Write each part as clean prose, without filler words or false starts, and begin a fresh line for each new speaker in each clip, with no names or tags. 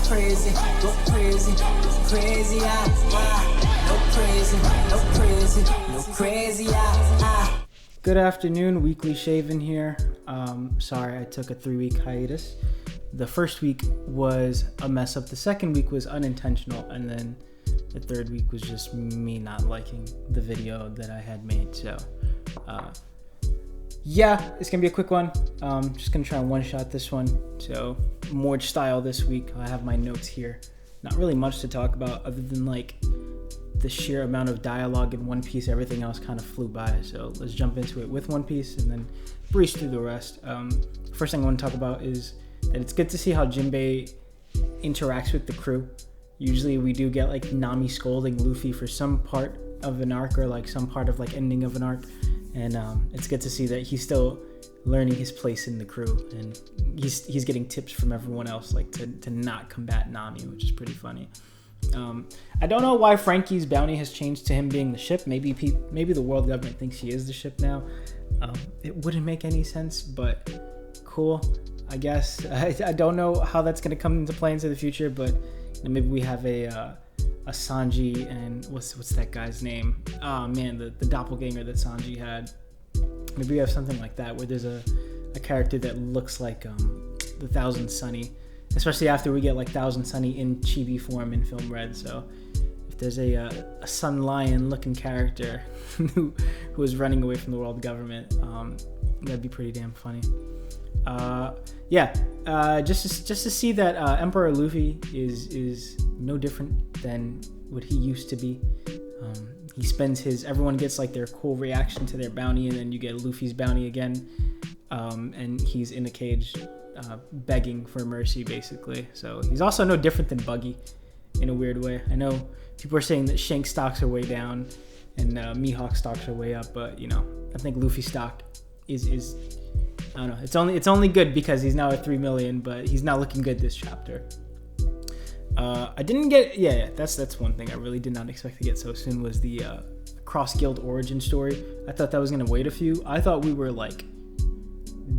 crazy, go crazy, no crazy, Good afternoon, Weekly Shaven here. Sorry I took a 3-week hiatus. The first week was a mess up, the second week was unintentional, and then the third week was just me not liking the video that I had made. So yeah, it's gonna be a quick one. Just gonna try and one-shot this one. So more style this week. I have my notes here. Not really much to talk about other than like the sheer amount of dialogue in One Piece. Everything else kind of flew by. So let's jump into it with One Piece and then breeze through the rest. First thing I want to talk about is that it's good to see how Jinbei interacts with the crew. Usually we do get like Nami scolding Luffy for some part of an arc or like some part of like ending of an arc. And it's good to see that he's still learning his place in the crew, and he's getting tips from everyone else, like to not combat Nami, which is pretty funny. I don't know why Frankie's bounty has changed to him being the ship. Maybe the world government thinks he is the ship now. It wouldn't make any sense, but cool, I guess. I don't know how that's going to come into play into the future, but maybe we have a Sanji and what's that guy's name? Oh man, the doppelganger that Sanji had. Maybe we have something like that where there's a character that looks like the Thousand Sunny, especially after we get like Thousand Sunny in chibi form in Film Red. So if there's a Sun Lion looking character who is running away from the world government, that'd be pretty damn funny. Just to see that Emperor Luffy is no different than what he used to be. He spends everyone gets like their cool reaction to their bounty, and then you get Luffy's bounty again, and he's in a cage begging for mercy basically. So he's also no different than Buggy in a weird way. I know people are saying that Shanks stocks are way down and Mihawk stocks are way up, but I think Luffy's stock is I don't know. It's only good because he's now at 3 million, but he's not looking good this chapter. I didn't get that's one thing I really did not expect to get so soon was the Cross Guild origin story. I thought that was gonna wait a few. I thought we were like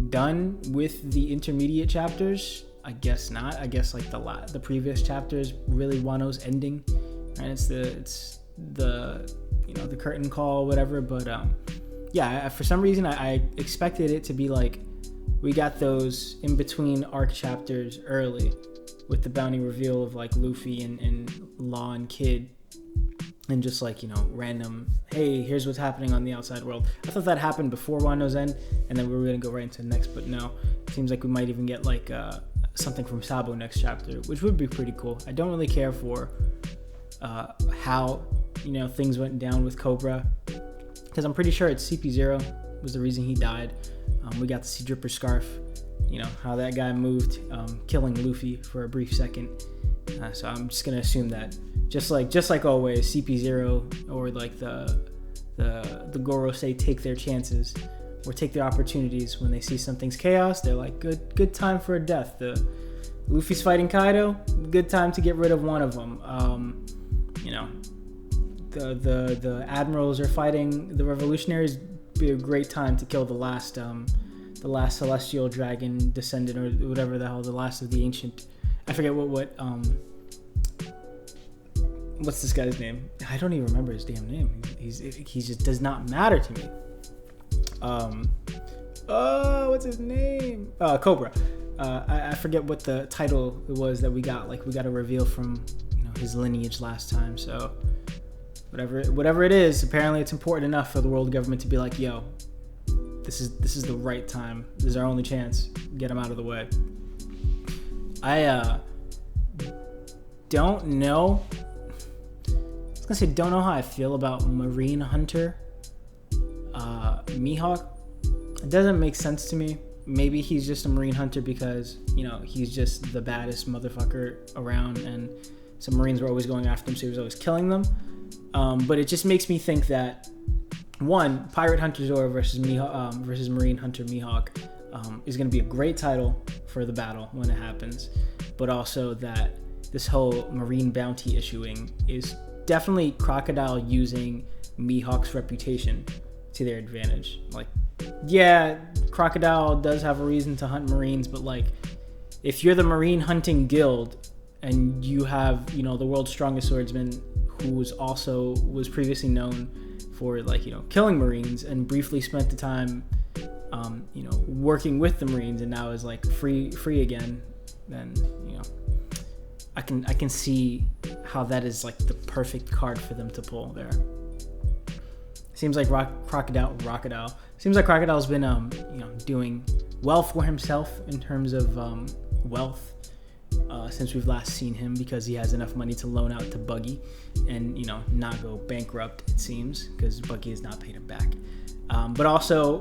done with the intermediate chapters. I guess not. I guess like the previous chapters really Wano's ending, and it's the the curtain call, whatever. But for some reason I expected it to be like we got those in between arc chapters early with the bounty reveal of like Luffy and Law and Kid, and just like random, hey, here's what's happening on the outside world. I thought that happened before Wano's end, and then we were gonna go right into the next, but no, it seems like we might even get like something from Sabo next chapter, which would be pretty cool. I don't really care for how things went down with Cobra, because I'm pretty sure it's CP0 was the reason he died. We got to see Dripper Scarf, how that guy moved, killing Luffy for a brief second. So I'm just gonna assume that just like always, CP0 or like the Gorosei take their chances or take their opportunities when they see something's chaos. They're like, good time for a death. The Luffy's fighting Kaido, good time to get rid of one of them. The admirals are fighting the revolutionaries, be a great time to kill the last celestial dragon descendant or whatever the hell, the last of the ancient. I forget what's this guy's name? I don't even remember his damn name. He just does not matter to me. What's his name? Cobra. I forget what the title was that we got. Like we got a reveal from his lineage last time. So whatever it is, apparently it's important enough for the world government to be like, yo, this is the right time. This is our only chance. Get him out of the way. I don't know. I was gonna say don't know how I feel about Marine Hunter Mihawk. It doesn't make sense to me. Maybe he's just a Marine Hunter because he's just the baddest motherfucker around, and some Marines were always going after him, so he was always killing them. But it just makes me think that one, Pirate Hunter Zoro versus Marine Hunter Mihawk is going to be a great title for the battle when it happens, but also that this whole Marine bounty issuing is definitely Crocodile using Mihawk's reputation to their advantage. Like, yeah, Crocodile does have a reason to hunt Marines, but like, if you're the Marine hunting guild and you have, you know, the world's strongest swordsman who was previously known for, like, you know, killing Marines and briefly spent the time, you know, working with the Marines, and now is like free again, then, you know, I can see how that is like the perfect card for them to pull there. Seems like Crocodile. Seems like Crocodile's been you know, doing well for himself in terms of wealth since we've last seen him, because he has enough money to loan out to Buggy and, you know, not go bankrupt, it seems, because Buggy has not paid him back. But also,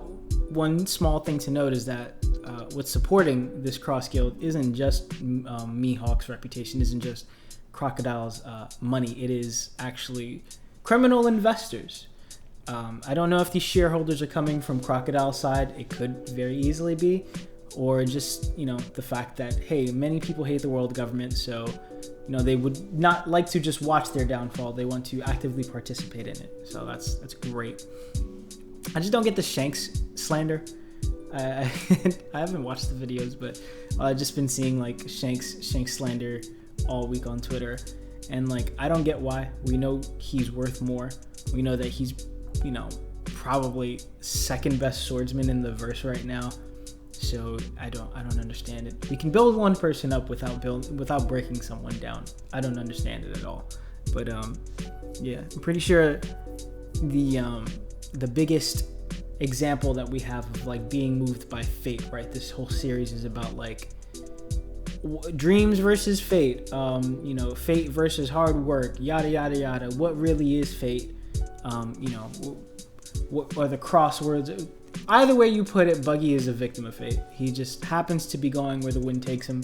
one small thing to note is that what's supporting this cross guild isn't just Mihawk's reputation, isn't just Crocodile's money. It is actually criminal investors. I don't know if these shareholders are coming from Crocodile's side. It could very easily be, or just, you know, the fact that, hey, many people hate the world government, so, you know, they would not like to just watch their downfall. They want to actively participate in it. So that's great. I just don't get the Shanks slander. I haven't watched the videos, but I've just been seeing like Shanks slander all week on Twitter, and like, I don't get why. We know he's worth more. We know that he's, you know, probably second best swordsman in the verse right now. So I don't understand it. We can build one person up without breaking someone down. I don't understand it at all. But yeah, I'm pretty sure the biggest example that we have of like being moved by fate, right? This whole series is about like dreams versus fate, you know, fate versus hard work, yada yada yada. What really is fate? You know, what are the crosswords? Either way you put it, Buggy is a victim of fate. He just happens to be going where the wind takes him.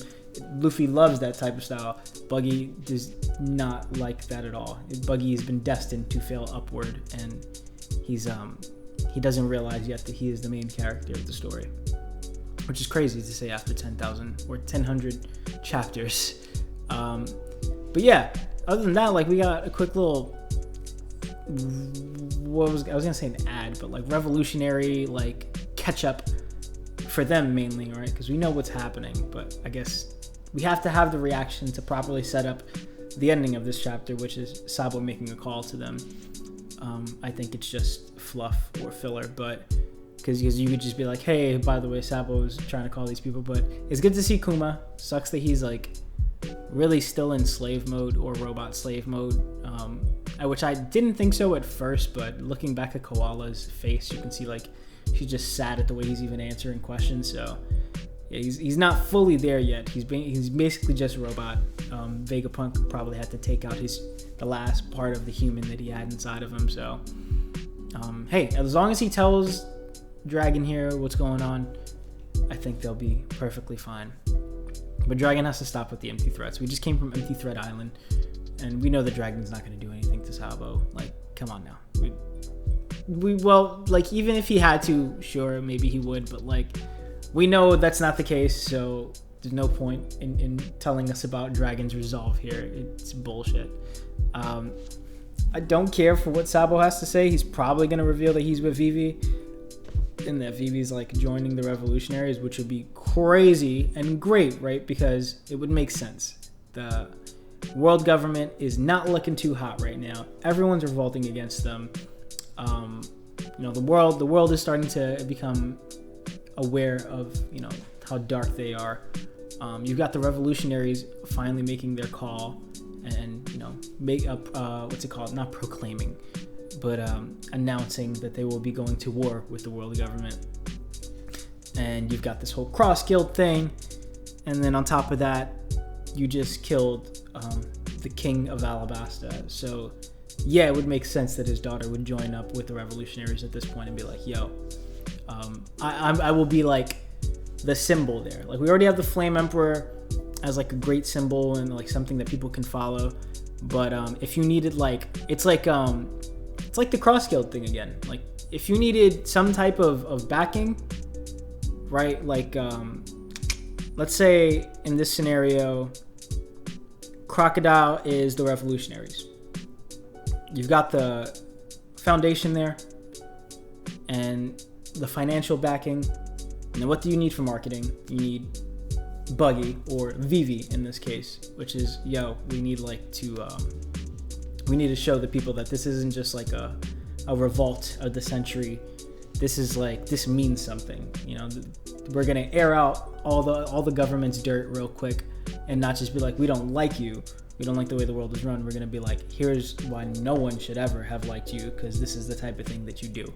Luffy loves that type of style. Buggy does not like that at all. Buggy has been destined to fail upward, and he doesn't realize yet that he is the main character of the story, which is crazy to say after 10,000 or 1,000 chapters. But yeah, other than that, like, we got a quick little, I was gonna say an ad, but like revolutionary, like, catch up for them mainly, right? Because we know what's happening, but I guess we have to have the reaction to properly set up the ending of this chapter, which is Sabo making a call to them. I think it's just fluff or filler, but because you could just be like, hey, by the way, Sabo is trying to call these people. But it's good to see Kuma. Sucks that he's like really still in slave mode or robot slave mode, which I didn't think so at first, but looking back at Koala's face, you can see like she's just sad at the way he's even answering questions. So yeah, he's not fully there yet. He's basically just a robot. Vegapunk probably had to take out the last part of the human that he had inside of him. So hey, as long as he tells Dragon here what's going on, I think they'll be perfectly fine. But Dragon has to stop with the empty threats. We just came from Empty Threat Island, and we know the Dragon's not going to do anything to Sabo. Like, come on now. Well, like, even if he had to, sure, maybe he would, but like, we know that's not the case, so there's no point in telling us about Dragon's resolve here. It's bullshit. I don't care for what Sabo has to say. He's probably going to reveal that he's with Vivi, and that Vivi's like joining the revolutionaries, which would be crazy and great, right? Because it would make sense. The world government is not looking too hot right now. Everyone's revolting against them. You know, the world is starting to become aware of, you know, how dark they are. You've got the revolutionaries finally making their call, and, you know, make up what's it called? Not proclaiming, but announcing that they will be going to war with the world government. And you've got this whole cross guild thing, and then on top of that, you just killed the king of Alabasta. So yeah, it would make sense that his daughter would join up with the revolutionaries at this point and be like, yo, I will be like the symbol there. Like, we already have the Flame Emperor as like a great symbol and like something that people can follow. But if you needed like, it's like the cross guild thing again. Like, if you needed some type of backing, right? Like, let's say in this scenario, Crocodile is the revolutionaries. You've got the foundation there and the financial backing. And then what do you need for marketing? You need Buggy, or Vivi in this case, which is, yo, we need to show the people that this isn't just like a revolt of the century. This is like, this means something. You know, we're gonna air out all the government's dirt real quick, and not just be like, we don't like you, we don't like the way the world is run. We're gonna be like, here's why no one should ever have liked you, because this is the type of thing that you do.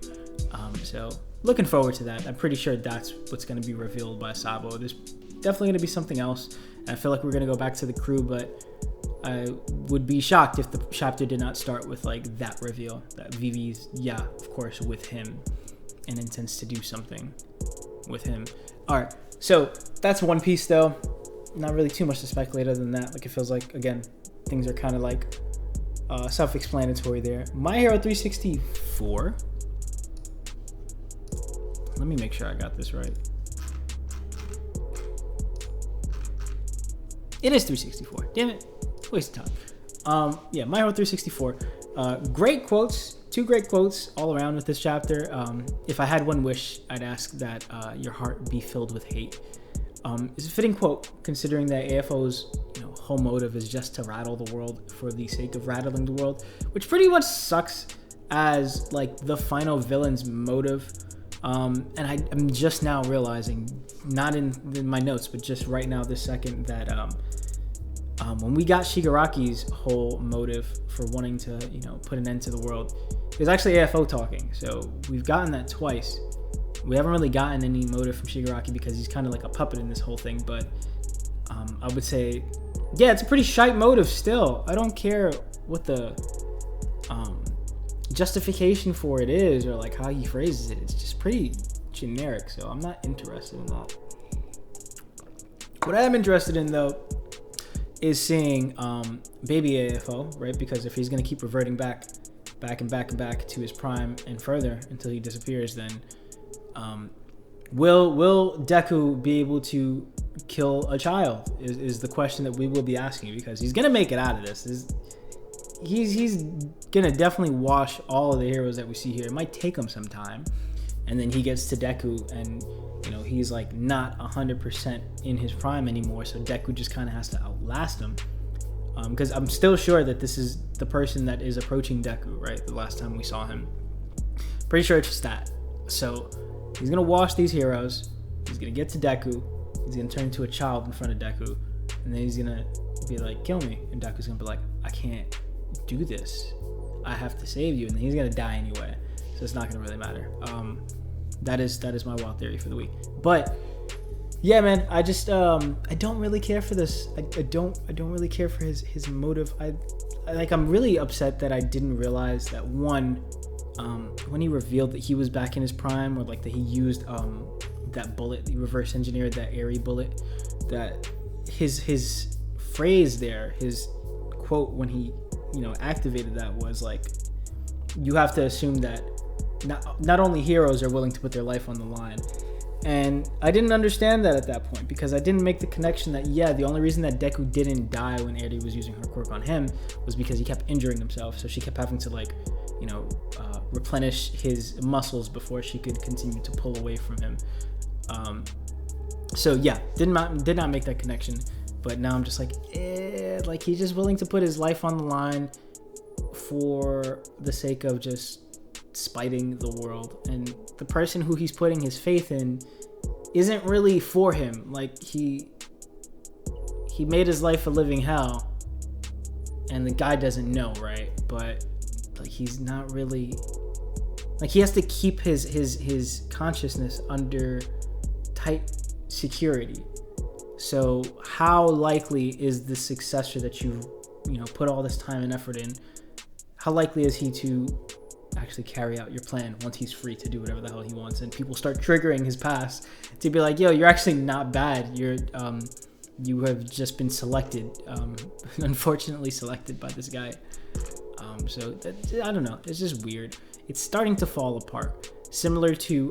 So looking forward to that. I'm pretty sure that's what's gonna be revealed by Sabo. There's definitely gonna be something else. And I feel like we're gonna go back to the crew, but I would be shocked if the chapter did not start with like that reveal that Vivi's, yeah, of course, with him and intends to do something with him. All right, so that's One Piece though. Not really too much to speculate other than that. Like, it feels like, again, things are kind of like self-explanatory there. My Hero 364. Let me make sure I got this right. It is 364. Damn it. Waste of time. Yeah, My Hero 364. Great quotes. 2 great quotes all around with this chapter. If I had one wish, I'd ask that your heart be filled with hate. It's a fitting quote, considering that AFO's whole motive is just to rattle the world for the sake of rattling the world, which pretty much sucks as like the final villain's motive. And I'm just now realizing, not in my notes, but just right now this second, that when we got Shigaraki's whole motive for wanting to put an end to the world, it was actually AFO talking. So we've gotten that twice. We haven't really gotten any motive from Shigaraki because he's kind of like a puppet in this whole thing, but I would say, yeah, it's a pretty shite motive still. I don't care what the justification for it is, or like how he phrases it. It's just pretty generic, so I'm not interested in that. What I am interested in though is seeing baby AFO, right? Because if he's gonna keep reverting back to his prime and further until he disappears, then will Deku be able to kill a child is the question that we will be asking, because he's gonna make it out of this. He's gonna definitely wash all of the heroes that we see here. It might take him some time, and then he gets to Deku, and he's like not 100% in his prime anymore, so Deku just kind of has to outlast him, because I'm still sure that this is the person that is approaching Deku, right? The last time we saw him, pretty sure it's just that. So he's gonna wash these heroes, he's gonna get to Deku, he's gonna turn into a child in front of Deku, and then he's gonna be like, kill me, and Deku's gonna be like, I can't do this, I have to save you, and then he's gonna die anyway, so it's not gonna really matter. That is my wild theory for the week. But yeah, man, I just I don't really care for this. I don't really care for his motive. I'm really upset that I didn't realize that when he revealed that he was back in his prime, or like that he used that bullet, he reverse engineered that airy bullet, that his phrase there, his quote when he activated that was like, you have to assume that not only heroes are willing to put their life on the line. And I didn't understand that at that point, because I didn't make the connection that, yeah, the only reason that Deku didn't die when Eri was using her quirk on him was because he kept injuring himself, so she kept having to replenish his muscles before she could continue to pull away from him. So yeah, did not make that connection. But now I'm just like he's just willing to put his life on the line for the sake of just spiting the world, and the person who he's putting his faith in isn't really for him. Like, he made his life a living hell, and the guy doesn't know, right? But like, he's not really, like, he has to keep his consciousness under tight security. So how likely is the successor that you've put all this time and effort in, how likely is he to actually carry out your plan once he's free to do whatever the hell he wants, and people start triggering his past to be like, yo, you're actually not bad, you have just been selected, unfortunately selected by this guy. So I don't know, it's just weird. It's starting to fall apart, similar to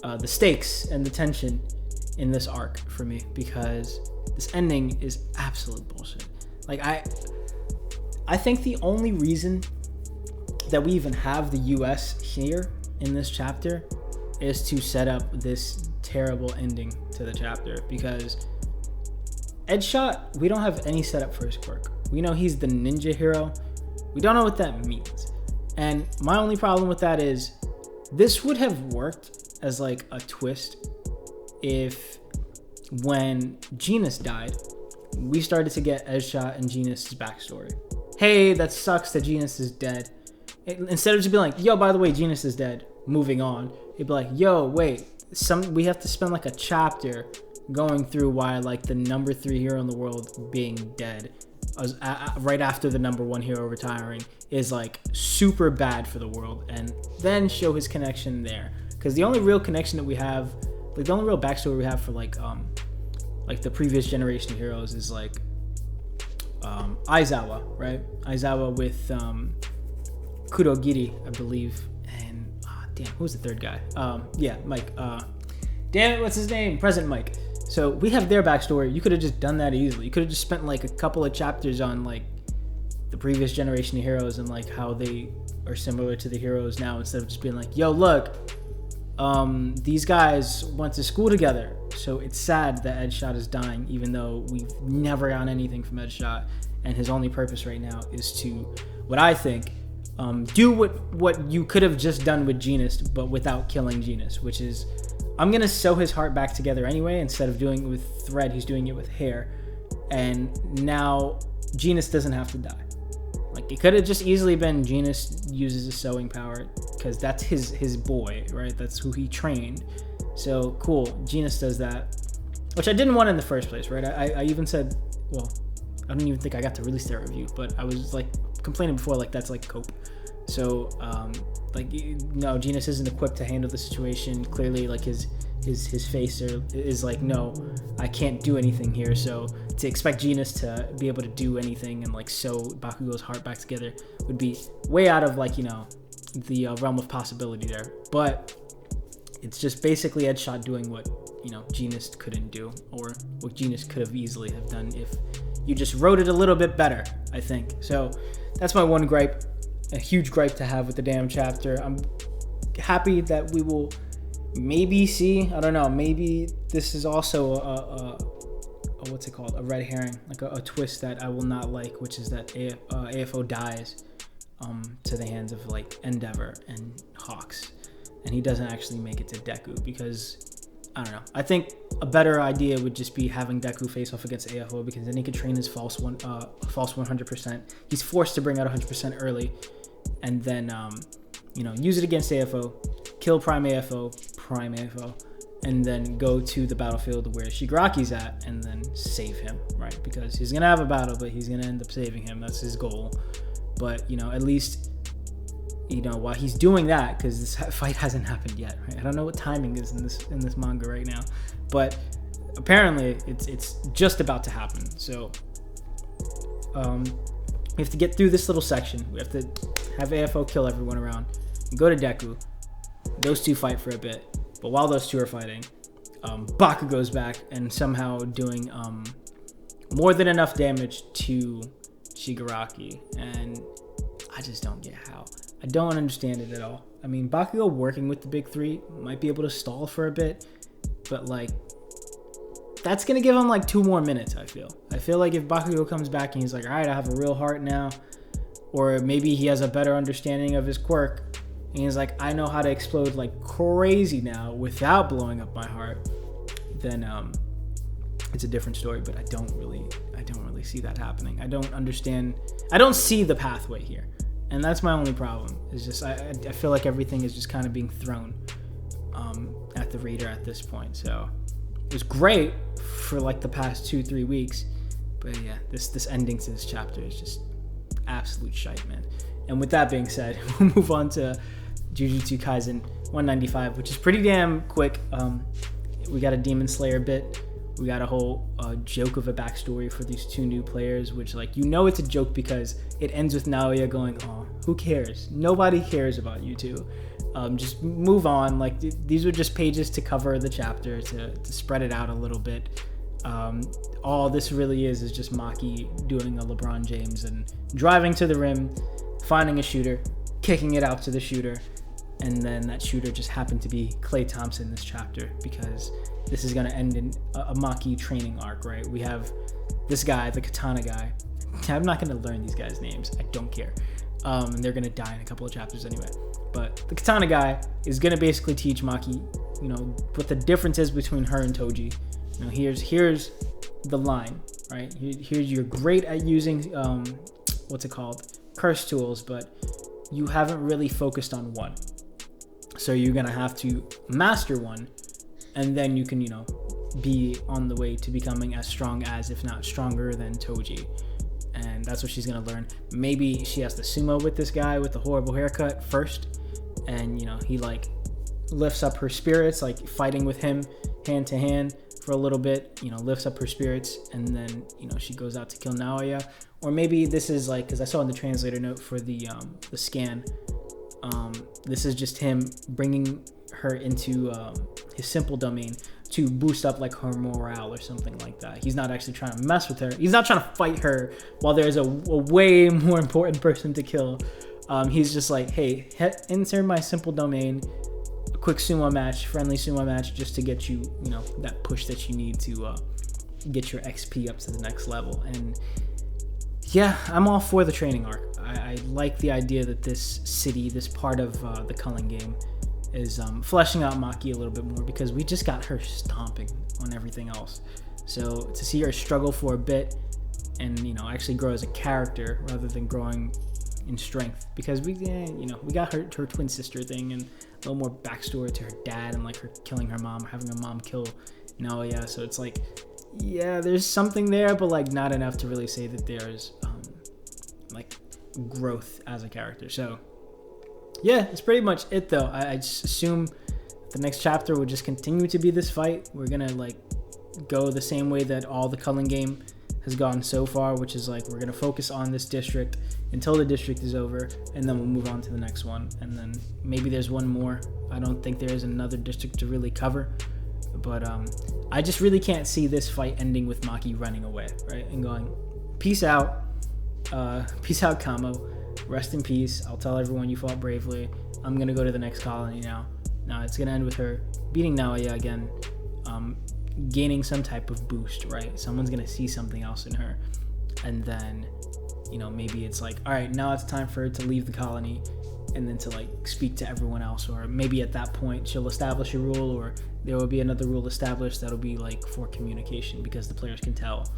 the stakes and the tension in this arc for me, because this ending is absolute bullshit. Like, I think the only reason that we even have the US here in this chapter is to set up this terrible ending to the chapter, because Edgeshot, we don't have any setup for his quirk. We know he's the ninja hero. We don't know what that means. And my only problem with that is this would have worked as like a twist if when Genus died, we started to get Edgeshot and Genus' backstory. Hey, that sucks that Genus is dead. Instead of just being like, yo, by the way, Genus is dead, moving on, it'd be like, yo, wait, we have to spend like a chapter going through why like the number 3 hero in the world being dead right after the number 1 hero retiring is like super bad for the world, and then show his connection there. Because the only real connection that we have, like the only real backstory we have for like the previous generation of heroes is like Aizawa, right? Aizawa with Kurogiri, I believe, and damn, who's the third guy? Yeah, Mike. Damn it, what's his name? Present Mike. So we have their backstory. You could have just done that easily. You could have just spent like a couple of chapters on like the previous generation of heroes and like how they are similar to the heroes now, instead of just being like, yo, look, these guys went to school together, so it's sad that Edgeshot is dying, even though we've never gotten anything from Edgeshot, and his only purpose right now is to, what I think, do what you could have just done with Genus, but without killing Genus, which is, I'm gonna sew his heart back together anyway. Instead of doing it with thread, he's doing it with hair, and now Genus doesn't have to die. Like, it could have just easily been Genus uses his sewing power, because that's his boy, right? That's who he trained. So cool, Genus does that, which I didn't want in the first place, right? I even said, well, I don't even think I got to release that review, but I was like complaining before, like that's like cope. So like, no, Genus isn't equipped to handle the situation. Clearly, like his face is like, no, I can't do anything here. So to expect Genus to be able to do anything and like sew Bakugo's heart back together would be way out of like, you know, the realm of possibility there. But it's just basically Edgeshot doing what, you know, Genus couldn't do, or what Genus could have easily have done if you just wrote it a little bit better, I think. So that's my one gripe, a huge gripe to have with the damn chapter. I'm happy that we will maybe see, I don't know, maybe this is also a what's it called, a red herring, like a twist that I will not like, which is that AFO dies to the hands of like Endeavor and Hawks, and he doesn't actually make it to Deku, because I don't know, I think a better idea would just be having Deku face off against AFO, because then he could train his false 100%. He's forced to bring out 100% early, and then you know, use it against AFO, kill Prime AFO, and then go to the battlefield where Shigaraki's at and then save him, right? Because he's gonna have a battle, but he's gonna end up saving him. That's his goal. But, you know, at least, you know, while he's doing that, because this fight hasn't happened yet, right? I don't know what timing is in this manga right now, but apparently it's just about to happen. So we have to get through this little section. We have to have AFO kill everyone around and go to Deku. Those two fight for a bit, but while those two are fighting, Baku goes back and somehow doing more than enough damage to Shigaraki, and I just don't get how. I don't understand it at all. I mean, Bakugo working with the big three might be able to stall for a bit, but like, that's gonna give him like 2 more minutes. I feel like if Bakugo comes back and he's like, all right, I have a real heart now, or maybe he has a better understanding of his quirk and he's like, I know how to explode like crazy now without blowing up my heart, then it's a different story. But I don't really see that happening. I don't see the pathway here, and that's my only problem. Is just I feel like everything is just kind of being thrown at the reader at this point. So it was great for like the past 2-3 weeks, but yeah, this ending to this chapter is just absolute shite, man. And with that being said, we'll move on to Jujutsu Kaisen 195, which is pretty damn quick. We got a Demon Slayer bit. We got a whole joke of a backstory for these 2 new players, which, like, you know it's a joke because it ends with Naoya going, oh, who cares? Nobody cares about you two. Just move on. Like, these are just pages to cover the chapter, to spread it out a little bit. All this really is just Maki doing a LeBron James and driving to the rim, finding a shooter, kicking it out to the shooter, and then that shooter just happened to be Klay Thompson this chapter, because this is going to end in a Maki training arc, right? We have this guy, the Katana guy. I'm not going to learn these guys' names. I don't care. And they're going to die in a couple of chapters anyway. But the Katana guy is going to basically teach Maki, you know, what the difference is between her and Toji. You know, here's the line, right? Here's, you're great at using, what's it called? Curse tools, but you haven't really focused on one. So you're going to have to master one, and then you can, you know, be on the way to becoming as strong as, if not stronger than Toji. And that's what she's going to learn. Maybe she has to sumo with this guy with the horrible haircut first, and, you know, he like lifts up her spirits, like fighting with him hand to hand for a little bit, you know, lifts up her spirits, and then, you know, she goes out to kill Naoya. Or maybe this is like, because I saw in the translator note for the scan, this is just him bringing her into his simple domain to boost up like her morale or something like that. He's not actually trying to mess with her. He's not trying to fight her while there's a way more important person to kill. He's just like, hey, insert my simple domain, a quick sumo match, friendly sumo match, just to get you, you know, that push that you need to get your XP up to the next level. And yeah, I'm all for the training arc. I like the idea that this city, this part of the Culling game, is fleshing out Maki a little bit more, because we just got her stomping on everything else. So to see her struggle for a bit and, you know, actually grow as a character rather than growing in strength, because we got her twin sister thing and a little more backstory to her dad, and like her killing her mom, having her mom kill Naoya. So it's like, yeah, there's something there, but like not enough to really say that there's like growth as a character. So yeah, it's pretty much it though. I just assume the next chapter will just continue to be this fight. We're gonna like go the same way that all the Culling game has gone so far, which is like, we're gonna focus on this district until the district is over, and then we'll move on to the next one, and then maybe there's one more. I don't think there is another district to really cover, but I just really can't see this fight ending with Maki running away, right, and going, peace out Kamo, rest in peace, I'll tell everyone you fought bravely, I'm gonna go to the next colony now. It's gonna end with her beating Naoya again, gaining some type of boost, right? Someone's gonna see something else in her, and then, you know, maybe it's like, all right, now it's time for her to leave the colony and then to like speak to everyone else, or maybe at that point she'll establish a rule, or there will be another rule established that'll be like for communication, because the players can tell,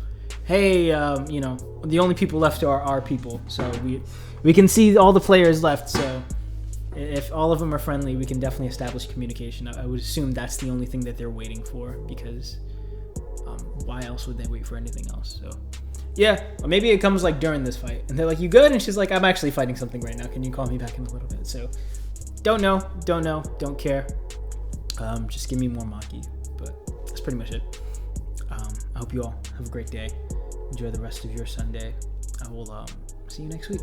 hey, you know, the only people left are our people, so we can see all the players left, so if all of them are friendly, we can definitely establish communication. I would assume that's the only thing that they're waiting for, because why else would they wait for anything else? So yeah, or maybe it comes like during this fight, and they're like, you good? And she's like, I'm actually fighting something right now, can you call me back in a little bit? So don't know, don't care. Just give me more Maki. But that's pretty much it. I hope you all have a great day. Enjoy the rest of your Sunday. I will see you next week.